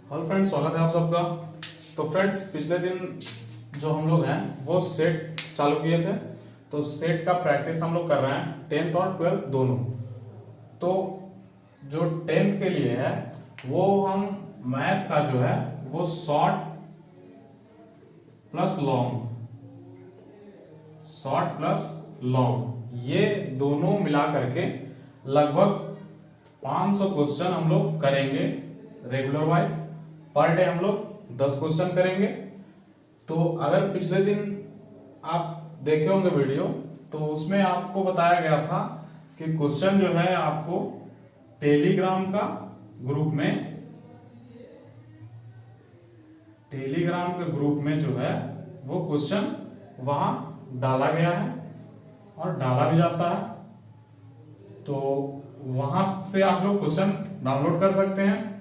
Hello friends, स्वागत है आप सबका। तो फ्रेंड्स, पिछले दिन जो हम लोग हैं वो सेट चालू किए थे। तो सेट का प्रैक्टिस हम लोग कर रहे हैं 10th और 12th दोनों। तो जो 10th के लिए है वो हम मैथ का जो है वो शॉर्ट प्लस लॉन्ग ये दोनों मिला करके लगभग 500 क्वेश्चन हम लोग करेंगे रेगुलर वाइज। पर डे हम लोग 10 क्वेश्चन करेंगे। तो अगर पिछले दिन आप देखे होंगे वीडियो, तो उसमें आपको बताया गया था कि क्वेश्चन जो है आपको टेलीग्राम के ग्रुप में जो है वो क्वेश्चन वहां डाला गया है और डाला भी जाता है। तो वहां से आप लोग क्वेश्चन डाउनलोड कर सकते हैं।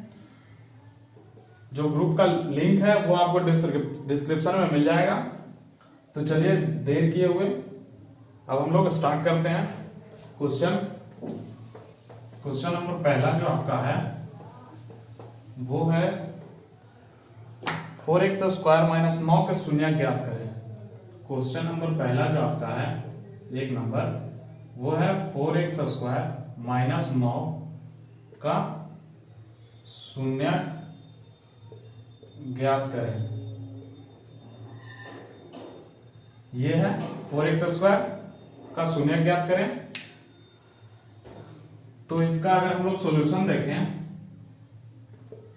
जो ग्रुप का लिंक है वो आपको डिस्क्रिप्शन में मिल जाएगा। तो चलिए देर किए हुए अब हम लोग स्टार्ट करते हैं। क्वेश्चन नंबर पहला जो आपका है वो है 4x² - 9 के शून्य ज्ञात करें। क्वेश्चन नंबर पहला जो आपका है एक नंबर वो है 4x² - 9 का शून्य ज्ञात करें। ये है 4x² का शून्य ज्ञात करें। तो इसका अगर हम लोग सॉल्यूशन देखें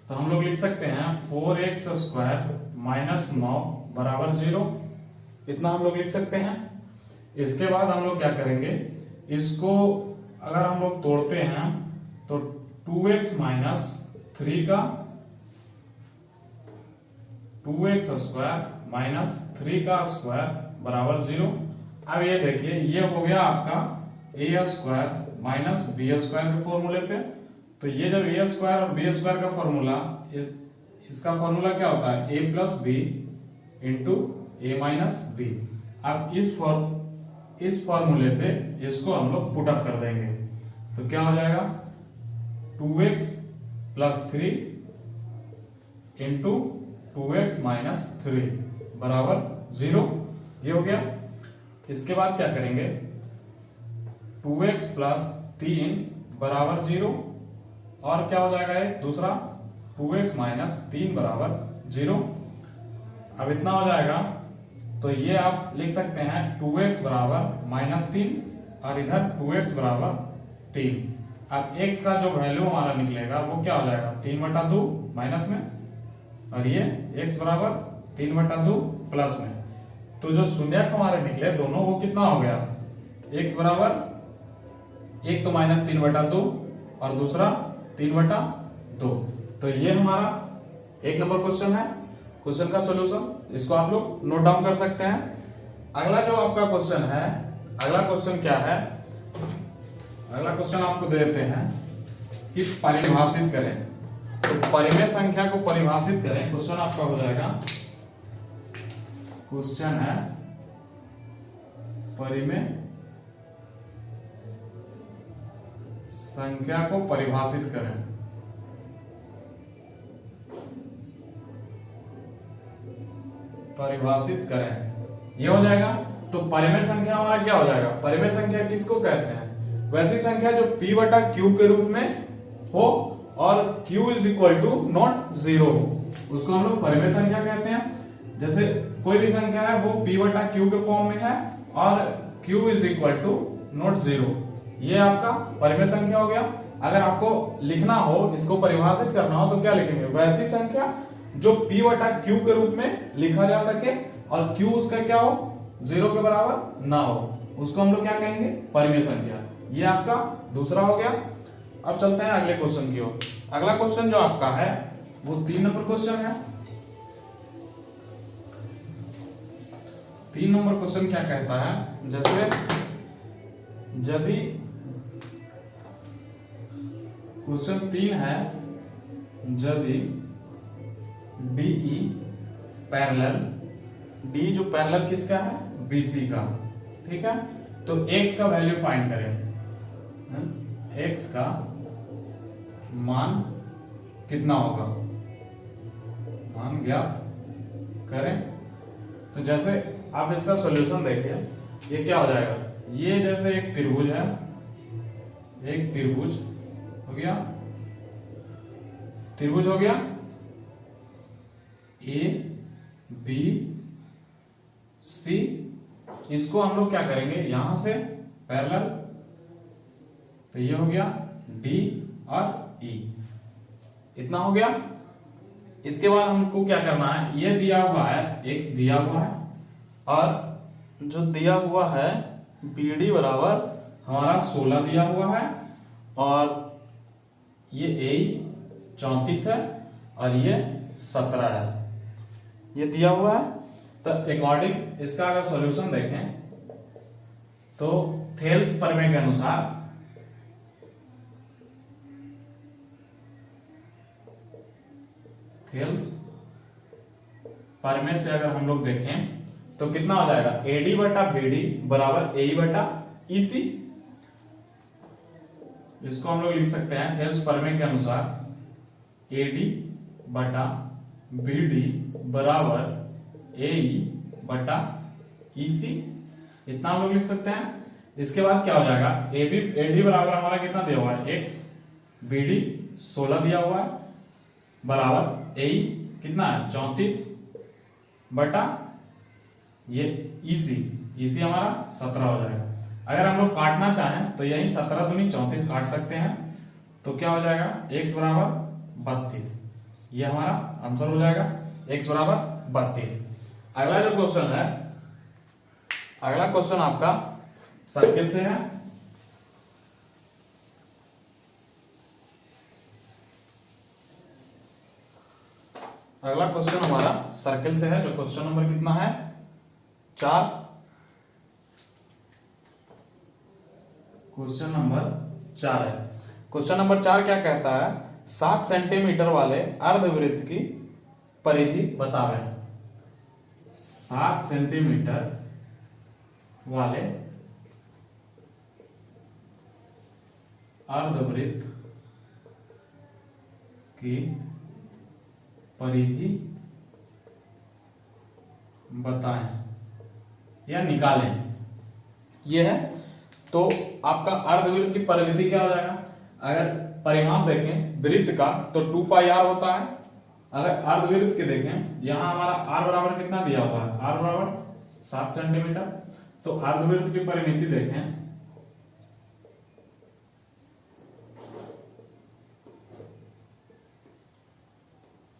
तो हम लोग लिख सकते हैं 4x² - 9 बराबर 0। इतना हम लोग लिख सकते हैं। इसके बाद हम लोग क्या करेंगे, इसको अगर हम लोग तोड़ते हैं तो 2x - 3 का 2x² - 3 का स्क्वायर बराबर 0। अब ये देखिए, ये हो गया आपका a² - b² के फॉर्मूले पे। तो ये जब a² और b² का फॉर्मूला, इसका फॉर्मूला क्या होता है a + b × a - b। अब इस फॉर्मूले पे इसको हम लोग पुट अप कर देंगे। तो क्या हो जाएगा 2x + 3 × 2x - 3 बराबर 0। ये हो गया। इसके बाद क्या करेंगे 2x + 3 बराबर 0 और क्या हो जाएगा ये दूसरा 2x - 3 बराबर 0। अब इतना हो जाएगा। तो ये आप लिख सकते हैं 2x बराबर -3 और इधर 2x बराबर 3। अब x का जो वैल्यू हमारा निकलेगा वो क्या हो जाएगा 3/2 माइनस में, और ये x बराबर 3/2 प्लस में। तो जो शून्यक हमारे निकले दोनों वो कितना हो गया, x बराबर एक तो -3/2 और दूसरा 3/2। तो ये हमारा एक नंबर क्वेश्चन है। क्वेश्चन का सॉल्यूशन इसको आप लोग नोट डाउन कर सकते हैं। अगला जो आपका क्वेश्चन है, अगला क्वेश्चन क्या है, अगला क्वेश्चन आपको दे देते हैं कि परिभाषित करें। तो परिमेय संख्या को परिभाषित करें। क्वेश्चन आपका हो जाएगा, क्वेश्चन है परिमेय संख्या को परिभाषित करें। परिभाषित करें ये हो जाएगा। तो परिमेय संख्या हमारा क्या हो जाएगा, परिमेय संख्या किसको कहते हैं, वैसी संख्या जो p/q के रूप में हो और q = नॉट 0 हो, उसको हम लोग परिमेय संख्या कहते हैं। जैसे कोई भी संख्या है वो p/q के फॉर्म में है और q = नॉट 0, ये आपका परिमेय संख्या हो गया। अगर आपको लिखना हो, इसको परिभाषित करना हो तो क्या लिखेंगे, वैसी संख्या जो p/q के रूप में लिखा जा सके और q उसका क्या हो 0 के बराबर ना हो, उसको हम लोग क्या कहेंगे, परिमेय संख्या। ये आपका दूसरा हो गया। अब चलते हैं अगले क्वेश्चन की ओर। अगला क्वेश्चन जो आपका है वो 3 नंबर क्वेश्चन है। 3 नंबर क्वेश्चन क्या कहता है, जैसे यदि क्वेश्चन 3 है, यदि DE पैरेलल, D जो पैरेलल किसका है, BC का, ठीक है। तो x का वैल्यू फाइंड करें। x का मान कितना होगा, मान ज्ञात करें। तो जैसे आप इसका सॉल्यूशन देखिए, ये क्या हो जाएगा, ये जैसे एक त्रिभुज है, एक त्रिभुज हो गया, त्रिभुज हो गया ए बी सी, इसको हम लोग क्या करेंगे यहां से पैरेलल, तो ये हो गया डी और ई, इतना हो गया। इसके बाद हमको क्या करना है, ये दिया हुआ है एक्स दिया हुआ है, और जो दिया हुआ है बी डी बराबर हमारा 16 दिया हुआ है, और ये ए 34 है, और ये 17 है, ये दिया हुआ है। तो अकॉर्डिंग इसका अगर सॉल्यूशन देखें तो थेल्स प्रमेय के अनुसार थेल्स प्रमेय से अगर हम लोग देखें तो कितना हो जाएगा, एडी बटा बीडी बराबर ए बटा ईसी। इसको हम लोग लिख सकते हैं थेल्स प्रमेय के अनुसार एडी बटा बीडी बराबर ए बटा ईसी, इतना हम लोग लिख सकते हैं। इसके बाद क्या हो जाएगा, एडी बराबर हमारा कितना दिया हुआ है एक्स, बीडी 16 दिया हुआ है, बराबर ए कितना है 34 बटा ये ईसी हमारा 17 हो जाएगा। अगर हम लोग काटना चाहें तो यही 17 दूनी 34 काट सकते हैं, तो क्या हो जाएगा x बराबर 32, ये हमारा आंसर हो जाएगा x बराबर 32। अगला जो क्वेश्चन है, अगला क्वेश्चन आपका सर्किल से है। अगला क्वेश्चन हमारा सर्किल से है, जो क्वेश्चन नंबर कितना है 4। क्वेश्चन नंबर 4 है। क्वेश्चन नंबर 4 क्या कहता है, 7 सेंटीमीटर वाले अर्धवृत्त की परिधि बता रहे हैं। 7 सेंटीमीटर वाले अर्धवृत्त की परिधि बताएं या निकालें, यह है। तो आपका अर्धवृत्त की परिधि क्या हो जाएगा, अगर परिमाप देखें वृत्त का तो 2 पाई आर होता है। अगर अर्धवृत्त के देखें, यहां हमारा आर बराबर कितना दिया हुआ है, आर बराबर 7 सेंटीमीटर। तो अर्धवृत्त की परिमिति देखें,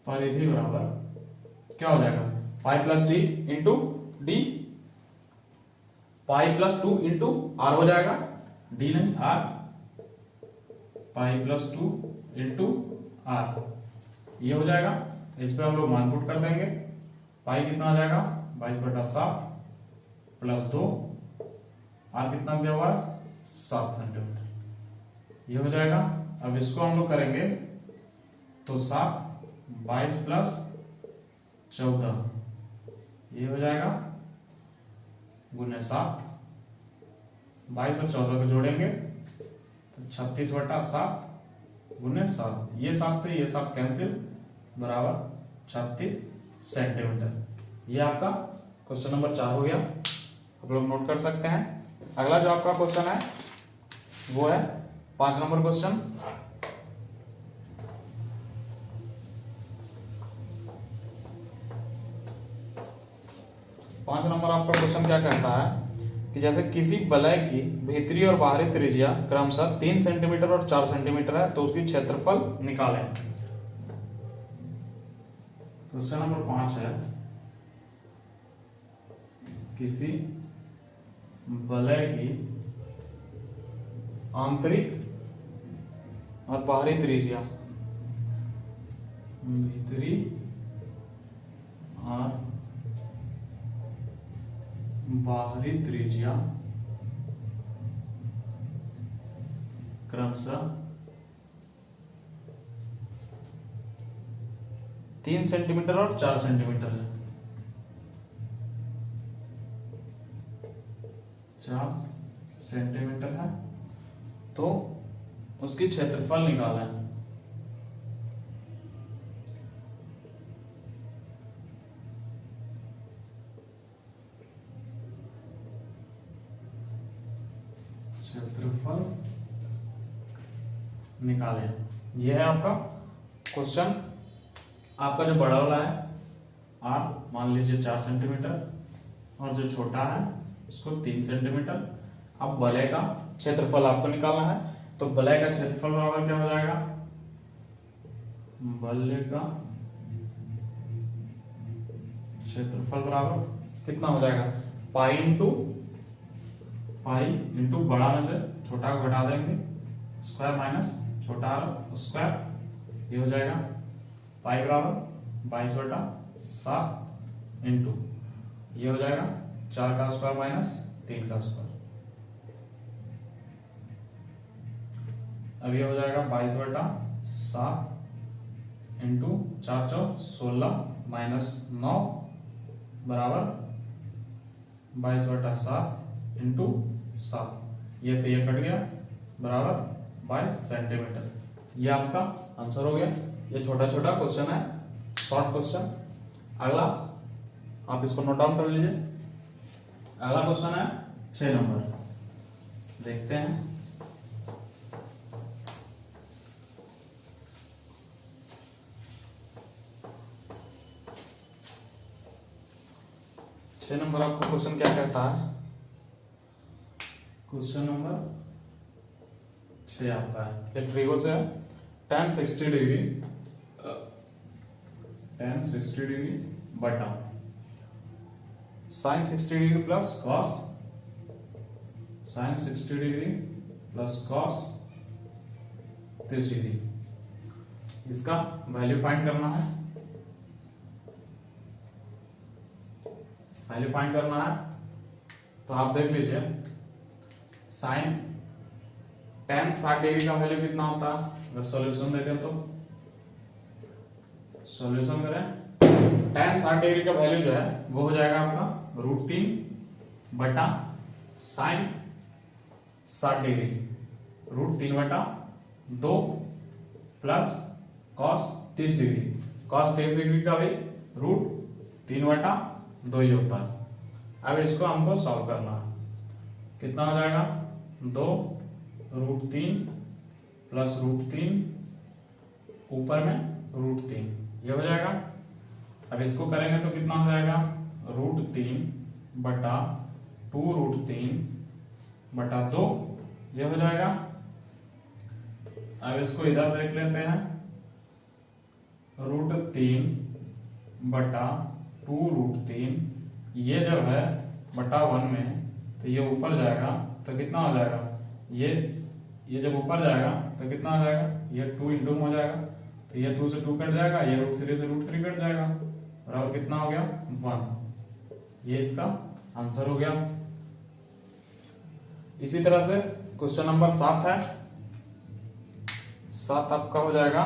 परिधि बराबर क्या हो जाएगा, pi plus T into D, pi plus 2 into R हो जाएगा, डी नहीं R, pi plus 2 into R, ये हो जाएगा। इस पे हम लोग मान पुट कर देंगे, पाई कितना हो जाएगा 22/7 प्लस 2, आर कितना दिया हुआ है 7 सेंटीमीटर, ये हो जाएगा। अब इसको हम लोग करेंगे तो 7 22 प्लस 14, ये हो जाएगा गुने 7, 22 और 14 को जोड़ेंगे तो 36/7 गुने 7, ये 7 से ये 7 कैंसिल, बराबर 36 सेंटीमीटर। ये आपका क्वेश्चन नंबर 4 हो गया, आप लोग नोट कर सकते हैं। अगला जो आपका क्वेश्चन है वो है 5 नंबर क्वेश्चन। 5 नंबर आपका क्वेश्चन क्या कहता है कि जैसे किसी वलय की भीतरी और बाहरी त्रिज्या क्रमशः 3 सेंटीमीटर और 4 सेंटीमीटर है, तो उसकी क्षेत्रफल निकालें। क्वेश्चन नंबर 5 है, किसी वलय की आंतरिक और बाहरी त्रिज्या, भीतरी और बाहरी त्रिज्या क्रमशः 3 सेंटीमीटर और 4 सेंटीमीटर है, 4 सेंटीमीटर है, तो उसकी क्षेत्रफल निकाला है। क्षेत्रफल निकालें। यह है आपका क्वेश्चन। आपका जो बड़ा वाला है आप मान लीजिए 4 सेंटीमीटर और जो छोटा है उसको 3 सेंटीमीटर। अब वलय का क्षेत्रफल आपको निकालना है, तो वलय का क्षेत्रफल बराबर क्या हो जाएगा, वलय का क्षेत्रफल बराबर कितना हो जाएगा, पाई इंटू बड़ा में से छोटा को घटा देंगे, स्क्वायर माइनस छोटा स्क्वायर, ये हो जाएगा पाई बराबर 22/7 इंटू ये हो जाएगा 4 का स्क्वायर माइनस 3 का स्क्वायर। अब ये हो जाएगा 22/7 इंटू 4 चौ 16 माइनस 9 बराबर 22/7 इंटू 7, ये से ये कट गया बराबर 22 सेंटीमीटर। ये आपका आंसर हो गया। ये छोटा छोटा क्वेश्चन है, शॉर्ट क्वेश्चन। अगला आप इसको नोट डाउन कर लीजिए। अगला क्वेश्चन है 6 नंबर, देखते हैं। नंबर आपको क्वेश्चन क्या कहता है, क्वेश्चन नंबर 6 आपका है, एक ट्रिगो से है tan 60 डिग्री बटा sin 60 degree plus cos 30 degree. इसका वैल्यू फाइंड करना है, तो आप देख लीजिए sin tan 60 डिग्री का वैल्यू कितना होता है। अगर सॉल्यूशन देखें तो सॉल्यूशन करें, tan 60 डिग्री का वैल्यू जो है वो हो जाएगा आपका √3 बटा sin 60 degree √3/2 plus cos 30 degree. cos 30 degree का भी √3/2 ही होता है। अब इसको हमको सॉल्व करना है, कितना हो जाएगा 2 √3 प्लस √3 ऊपर में √3, ये हो जाएगा। अब इसको करेंगे तो कितना हो जाएगा √3 बटा 2√3/2, ये हो जाएगा। अब इसको इधर देख लेते हैं, √3 बटा 2√3, ये जब है बटा 1 में तो ये ऊपर जाएगा तो कितना हो जाएगा, ये जब ऊपर जाएगा तो कितना हो जाएगा, ये 2 इंटू हो जाएगा, तो ये 2 से 2 कट जाएगा, ये √3 से √3 कट जाएगा, बराबर कितना हो गया 1। ये इसका आंसर हो गया। इसी तरह से क्वेश्चन नंबर 7 है, 7 आपका हो जाएगा,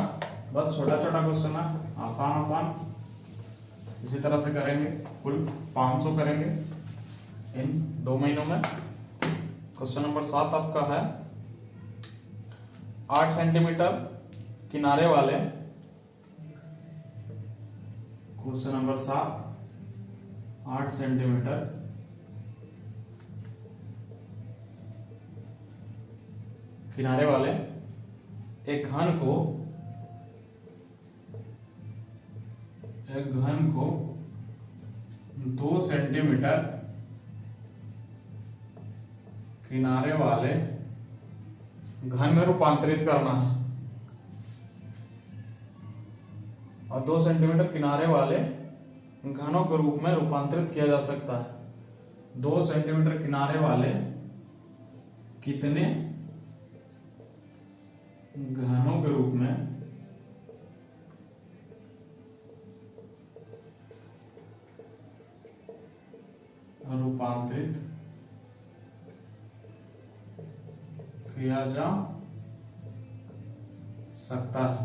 बस छोटा छोटा क्वेश्चन है, आसान। इसी तरह से करेंगे, कुल 500 करेंगे इन 2 महीनों में। क्वेश्चन नंबर 7 आपका है 8 सेंटीमीटर किनारे वाले, क्वेश्चन नंबर 7 8 सेंटीमीटर किनारे वाले एक घन को 2 सेंटीमीटर किनारे वाले घन में रूपांतरित करना है, और 2 सेंटीमीटर किनारे वाले घनों के रूप में रूपांतरित किया जा सकता है। 2 सेंटीमीटर किनारे वाले कितने घनों के रूप में रूपांतरित किया जा सकता है।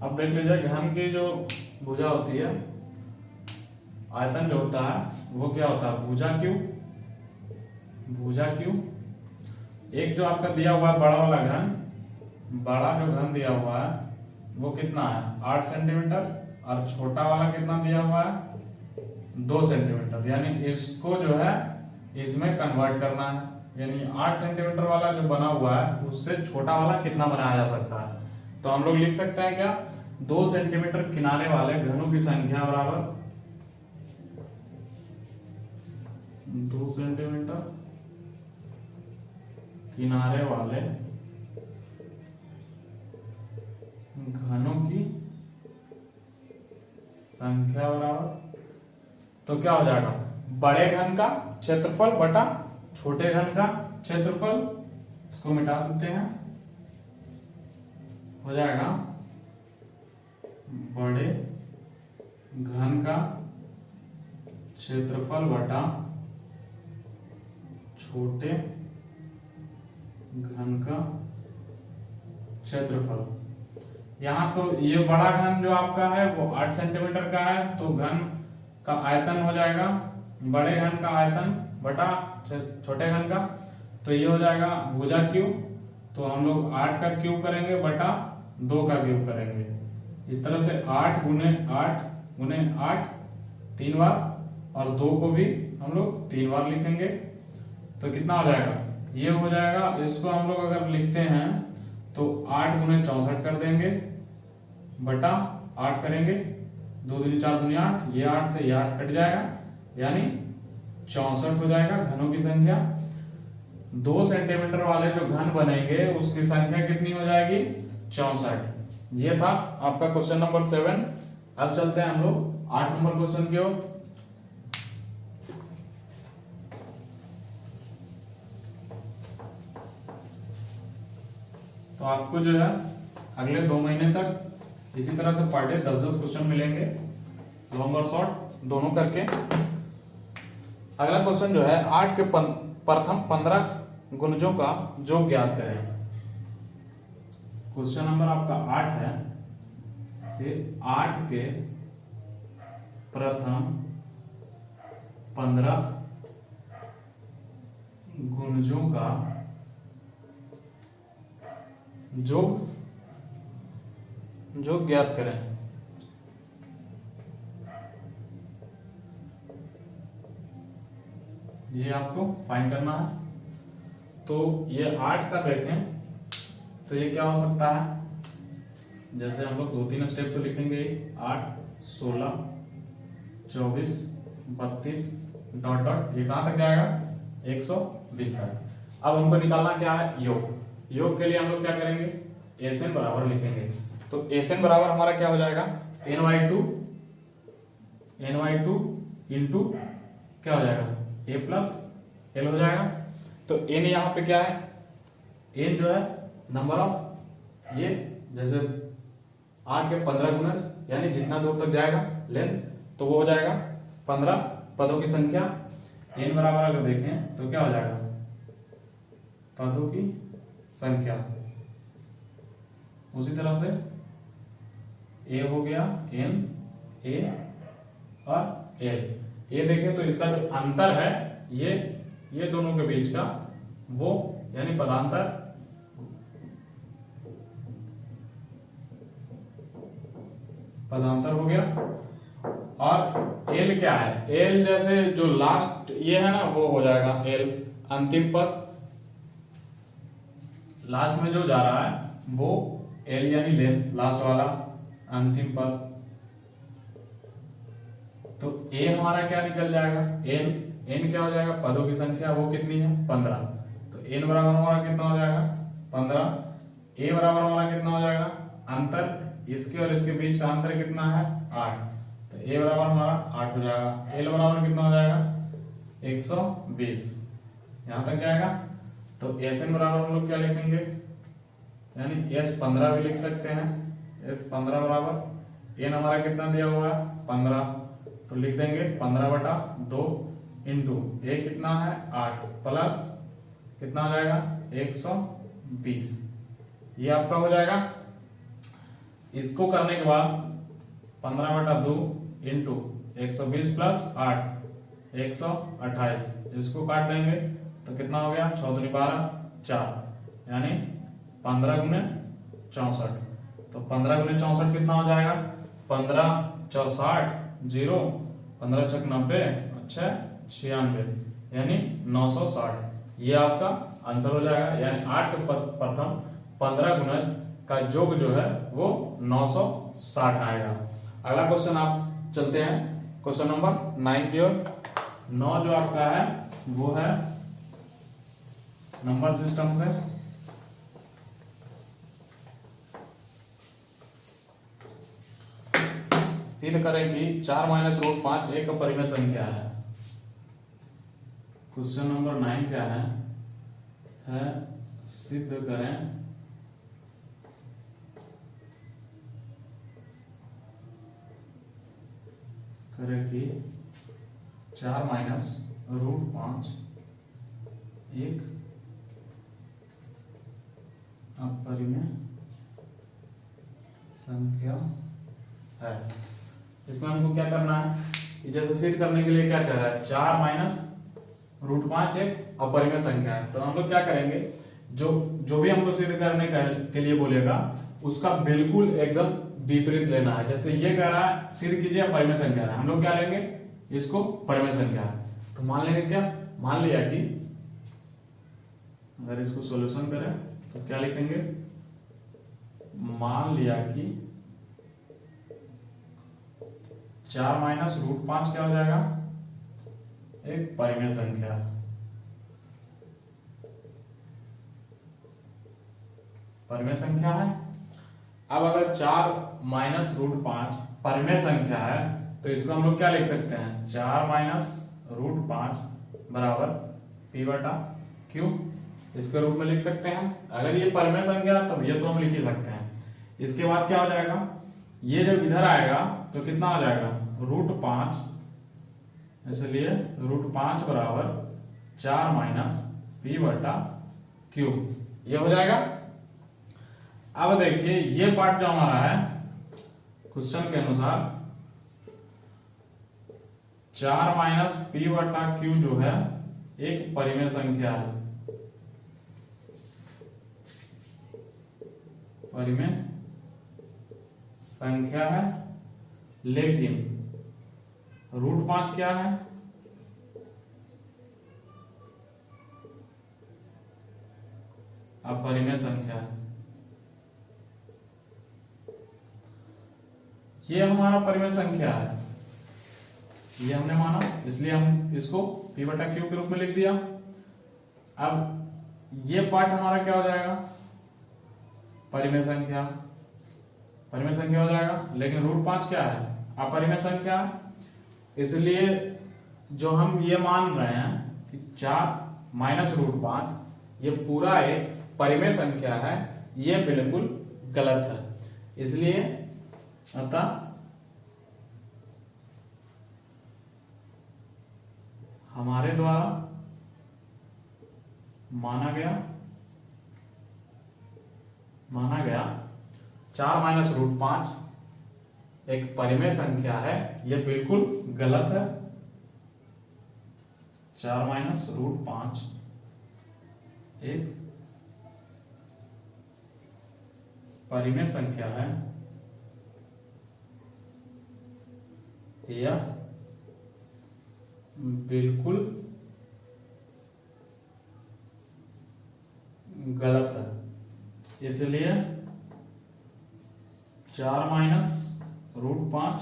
अब देख लीजिए, घन की जो भुजा होती है, आयतन जो होता है वो क्या होता है, भुजा क्यू। एक जो आपका दिया हुआ है बड़ा वाला घन, बड़ा जो घन दिया हुआ है वो कितना है 8 सेंटीमीटर, और छोटा वाला कितना दिया हुआ है 2 सेंटीमीटर। यानी इसको जो है इसमें कन्वर्ट करना है, यानी 8 सेंटीमीटर वाला जो बना हुआ है उससे छोटा वाला कितना बनाया जा सकता है। तो हम लोग लिख सकते हैं क्या, 2 सेंटीमीटर किनारे वाले घनों की संख्या बराबर 2 सेंटीमीटर किनारे वाले घनों की संख्या बराबर, तो क्या हो जाएगा, बड़े घन का क्षेत्रफल बटा छोटे घन का क्षेत्रफल, इसको मिटा देते हैं, हो जाएगा बड़े घन का क्षेत्रफल बटा छोटे घन का क्षेत्रफल। यहां तो ये बड़ा घन जो आपका है वो 8 सेंटीमीटर का है, तो घन का आयतन हो जाएगा बड़े घन का आयतन बटा छोटे घन का, तो ये हो जाएगा भुजा क्यूब, तो हम लोग 8 का क्यूब करेंगे बटा 2 का क्यूब करेंगे। इस तरह से 8 गुने 8 3 बार, और 2 को भी हम लोग 3 बार लिखेंगे, तो कितना हो जाएगा, ये हो जाएगा। इसको हम लोग अगर लिखते हैं तो 8 गुने 64 कर देंगे बटा 8 करेंगे, 2 दूनी 4 दूनी 8, ये 8 से ये 8 कट जाएगा, यानी 64 हो जाएगा घनों की संख्या। 2 सेंटीमीटर वाले जो घन बनेंगे उसकी संख्या कितनी हो जाएगी, 64। ये था आपका क्वेश्चन नंबर 7। अब चलते हैं हम लोग 8 नंबर क्वेश्चन की ओर। तो आपको जो है अगले 2 महीने तक इसी तरह से पर डे 10-10 क्वेश्चन मिलेंगे, लॉन्ग और शॉर्ट दोनों करके। अगला क्वेश्चन जो है 8 के प्रथम 15 गुणजों का योग ज्ञात करें। क्वेश्चन नंबर आपका 8 है, 8 के प्रथम 15 गुणजों का योग ज्ञात करें। ये आपको फाइंड करना है। तो ये 8 का देखें तो ये क्या हो सकता है, जैसे हम लोग 2-3 स्टेप तो लिखेंगे, 8 16 24 32 डॉट डॉट, ये कहां तक जाएगा, 120 तक। अब हमको निकालना क्या है, योग। योग के लिए हम लोग क्या करेंगे, SN बराबर लिखेंगे। तो SN बराबर हमारा क्या हो जाएगा, ny2 इंटू क्या हो जाएगा, a प्लस l हो जाएगा। तो n यहाँ पे क्या है, n जो है नंबर ऑफ, ये जैसे 8 के 15 गुणज यानी जितना दूर तक जाएगा लेंथ, तो वो हो जाएगा 15 पदों की संख्या। n बराबर अगर देखें तो क्या हो जाएगा, पदों की संख्या। उसी तरह से a हो गया n, a और l। ये देखें तो इसका जो अंतर है ये दोनों के बीच का, वो यानी पदांतर हो गया। और l क्या है, l जैसे जो लास्ट ये है ना वो हो जाएगा l, अंतिम पद लास्ट में जो जा रहा है वो l यानी लेंथ, लास्ट वाला अंतिम पद। तो a हमारा क्या निकल जाएगा, n क्या हो जाएगा, पदों की संख्या वो कितनी है, 15। तो n बराबर हमारा कितना हो जाएगा, 15। a बराबर हमारा कितना हो जाएगा, अंतर इसके और इसके बीच का अंतर कितना है, 8। तो a बराबर हमारा 8 हो जाएगा। l बराबर कितना हो जाएगा, 120, यहां तक जाएगा। तो SN बराबर हम लोग क्या लिखेंगे, यानी S15 भी लिख सकते हैं। S15 बराबर n हमारा कितना दिया हुआ है, 15, तो लिख देंगे 15/2 इंटू a कितना है, 8 प्लस कितना हो जाएगा, 120। ये आपका हो जाएगा। इसको करने के बाद 15/2 इंटू 120 प्लस 8 128, इसको काट देंगे तो कितना हो गया, 6 दूनी 12 4, यानी 15 गुने 64। तो 15 गुने 64 कितना हो जाएगा, 15 64 0, 15 6 90 96 96, यानी 960। ये आपका आंसर हो जाएगा, यानी 8 के प्रथम 15 गुणज का योग जो है वो 960 आएगा। अगला क्वेश्चन आप चलते हैं क्वेश्चन नंबर 9 की ओर। 9 जो आपका है वो है नंबर सिस्टम से सिद्ध करें कि 4 माइनस रूट 5 एक अपरिमेय संख्या है। क्वेश्चन नंबर 9 क्या है सिद्ध करें कि 4 माइनस रूट 5 एक अपरिमेय संख्या है। इसमें हमको क्या करना है कि जैसे सिद्ध करने के लिए क्या कह रहा है, 4 माइनस रूट 5 एक अपरिमेय संख्या है। तो हम लोग क्या करेंगे, जो भी हमको सिद्ध करने के लिए बोलेगा उसका बिल्कुल एकदम विपरीत लेना है। जैसे ये कह रहा है सिद्ध कीजिए अपरिमेय संख्या है, हम लोग क्या लेंगे, इसको परिमेय संख्या है। तो मान लेंगे क्या, मान लिया कि अगर इसको सॉल्यूशन करें तो क्या लिखेंगे, मान लिया कि 4 माइनस रूट 5 क्या हो जाएगा, एक परिमेय संख्या। परिमेय संख्या है। अब अगर 4 माइनस रूट 5 परिमेय संख्या है तो इसको हम लोग क्या लिख सकते हैं, 4 माइनस रूट 5 बराबर पी बटा क्यू, इसके रूप में लिख सकते हैं। अगर ये परिमेय संख्या है तो ये तो हम लिख ही सकते हैं। इसके बाद क्या हो जाएगा, ये जब इधर आएगा तो कितना आ जाएगा, रूट 5, इसलिए रूट 5 बराबर 4 माइनस पी बटा क्यू, ये हो जाएगा। अब देखिए ये पार्ट जो हमारा है क्वेश्चन के अनुसार 4 माइनस पी बटा क्यू जो है एक परिमेय संख्या है, परिमेय संख्या है, लेकिन रूट 5 क्या है, अपरिमेय संख्या है। ये हमारा परिमेय संख्या है, ये हमने माना, इसलिए हम इसको पी बटा क्यू के रूप में लिख दिया। अब ये पार्ट हमारा क्या हो जाएगा, परिमेय संख्या, परिमेय संख्या हो जाएगा, लेकिन रूट 5 क्या है, अपरिमेय संख्या। इसलिए जो हम ये मान रहे हैं कि 4 माइनस रूट 5 ये पूरा एक परिमेय संख्या है, ये बिल्कुल गलत है। इसलिए अतः हमारे द्वारा माना गया 4 माइनस रूट 5 एक परिमेय संख्या है, यह बिल्कुल गलत है। 4 माइनस रूट 5 एक परिमेय संख्या है, यह बिल्कुल गलत है। इसलिए 4 माइनस रूट 5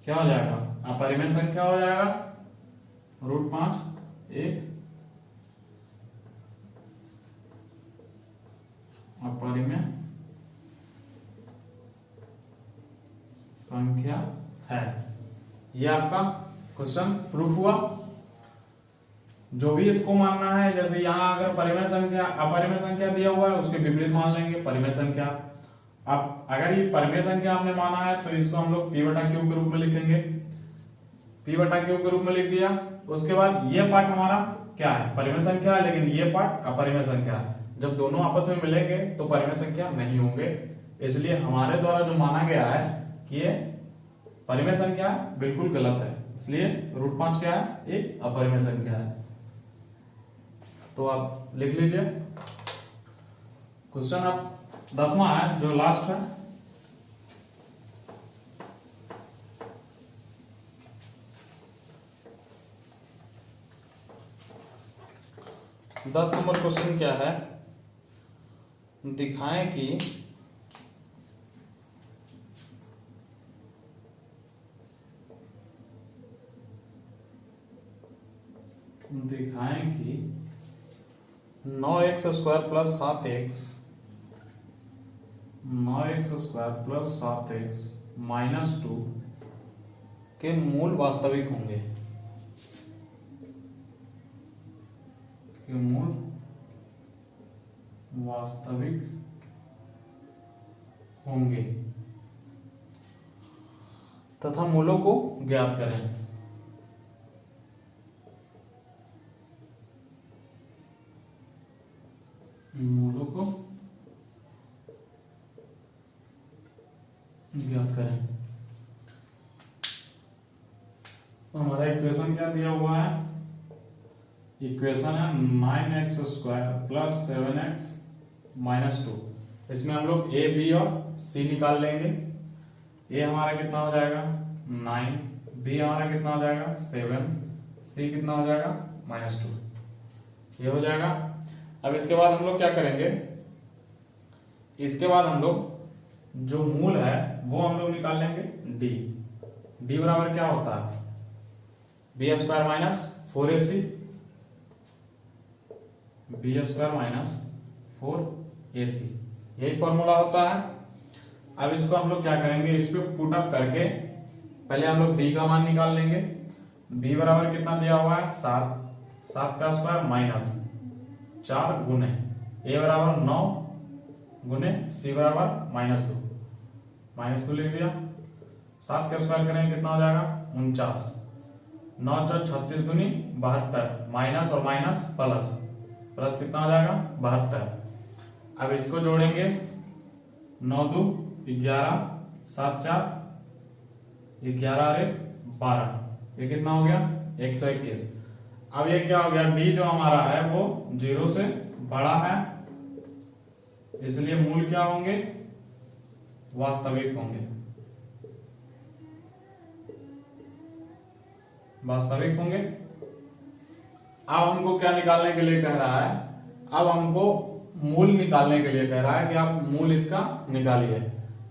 क्या हो जाएगा, अपरिमेय संख्या हो जाएगा। रूट 5 एक अपरिमेय संख्या है। यह आपका क्वेश्चन प्रूफ हुआ। जो भी इसको मानना है, जैसे यहां अगर परिमेय संख्या अपरिमेय संख्या दिया हुआ है उसके विपरीत मान लेंगे परिमेय संख्या। अब अगर ये परिमेय संख्या हमने माना है तो इसको हम लोग पी बटा क्यू के रूप में लिखेंगे, पी बटा क्यू के रूप में लिख दिया। उसके बाद ये पार्ट हमारा क्या है, परिमेय संख्या है, लेकिन ये पार्ट अपरिमेय संख्या है। जब दोनों आपस में मिलेंगे तो परिमेय संख्या नहीं होंगे, इसलिए हमारे द्वारा जो माना गया है कि ये परिमेय संख्या बिल्कुल गलत है। इसलिए रूट 5 क्या है, एक अपरिमेय संख्या है। तो आप लिख लीजिए। क्वेश्चन आप 10वां है जो लास्ट है। 10 नंबर क्वेश्चन क्या है, दिखाएं कि दिखाएं कि 9x² plus 7x 9x² plus 7x minus 2 के मूल वास्तविक होंगे, के मूल वास्तविक होंगे तथा मूलों को ज्ञात करें। मूलों को ज्ञात करें। तो हमारा इक्वेशन क्या दिया हुआ है, इक्वेशन है 9x² प्लस 7x माइनस 2। इसमें हम लोग a b और c निकाल लेंगे। a हमारा कितना हो जाएगा 9, b हमारा कितना हो जाएगा 7, c कितना हो जाएगा -2, ये हो जाएगा। अब इसके बाद हम लोग क्या करेंगे, इसके बाद हम लोग जो मूल है वो हम लोग निकाल लेंगे d बराबर क्या होता है b² minus 4ac, b² minus 4ac, यही फॉर्मूला होता है। अब इसको हम लोग क्या करेंगे, इस पे पुट अप करके पहले हम लोग d का मान निकाल लेंगे। b बराबर कितना दिया हुआ है 7 का स्क्वायर माइनस 4 गुने a बराबर 9 गुने c बराबर -2 लिख दिया। 7 का स्क्वायर करेंगे कितना हो जाएगा 49, 9 4 36 दूनी 72, माइनस और माइनस प्लस कितना हो जाएगा 72। अब इसको जोड़ेंगे 9 2 11, 7 4 11 और 12, ये कितना हो गया 121। अब ये क्या हो गया, d जो हमारा है वो 0 से बड़ा है, इसलिए मूल क्या होंगे वास्तविक होंगे, वास्तविक होंगे। अब हमको क्या निकालने के लिए कह रहा है, अब हमको मूल निकालने के लिए कह रहा है कि आप मूल इसका निकालिए।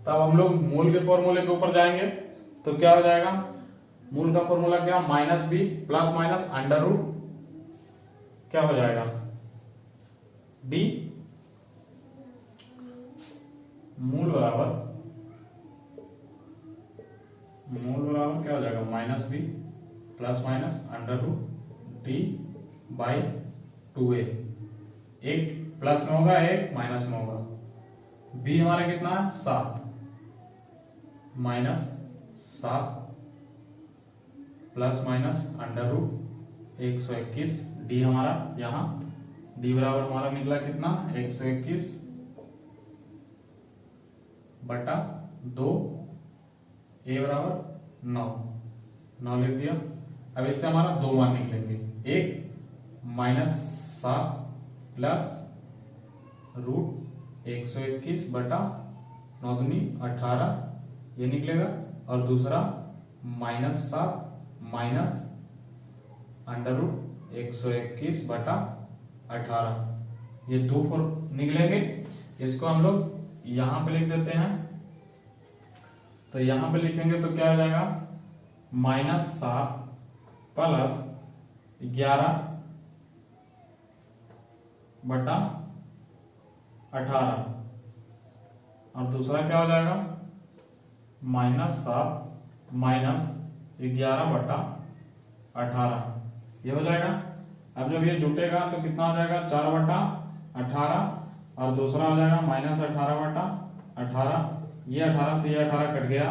तब हम लोग मूल के फॉर्मूले के ऊपर जाएंगे तो क्या हो जाएगा, मूल का फॉर्मूला क्या -b plus minus under root क्या हो जाएगा d, मूल बराबर क्या हो जाएगा -b plus minus under root d by 2a, एक प्लस में होगा एक माइनस में होगा। b हमारा कितना है 7 -7 plus minus under root 121, d हमारा यहाँ d बराबर हमारा निकला कितना 121 बटा 2, a बराबर 9 लिख दिया। अब इससे हमारा दो मान निकलेंगे, एक -7 प्लस रूट 121 बटा 9 दूनी 18 ये निकलेगा, और दूसरा -7 माइनस अंडर रूट 121 बटा 18, ये दो निकलेंगे। इसको हम लोग यहां पे लिख देते हैं, तो यहां पे लिखेंगे तो क्या हो जाएगा -7 प्लस 11 बटा 18, और दूसरा क्या हो जाएगा -7 माइनस 11 बटा 18, ये हो जाएगा। अब जब ये जुटेगा तो कितना हो जाएगा 4 बटा 18, और दूसरा हो जाएगा -18 बटा 18, ये 18 से ये 18 कट गया,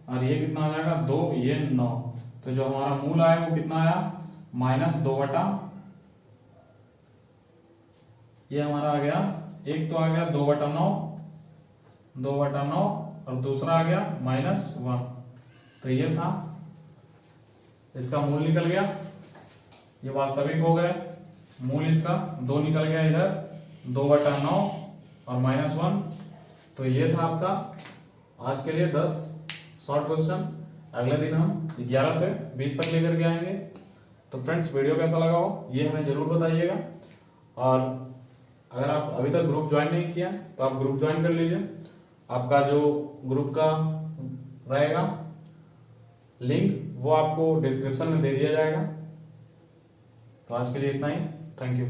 और ये कितना हो जाएगा 2, ये 9, तो जो हमारा मूल आया वो कितना आया -2 बटा, ये हमारा आ गया, एक तो आ गया 2 बटा 9 और दूसरा आ गया -1, तो ये था, इसका मूल निकल गया, ये वास्तविक हो गए। मूल इसका 2 निकल गया इधर, 2 बटा 9 और -1, तो ये था आपका आज के लिए 10 शॉर्ट क्वेश्चन। अगले दिन हम 11 से 20 तक लेकर के आएंगे। तो फ्रेंड्स वीडियो कैसा लगा हो ये हमें जरूर बताइएगा, और अगर आप अभी तक ग्रुप ज्वाइन नहीं किया तो आप ग्रुप ज्वाइन कर लीजिए। आपका जो ग्रुप का रहेगा लिंक वो आपको डिस्क्रिप्शन में दे दिया जाएगा। तो आज के लिए इतना ही। Thank you.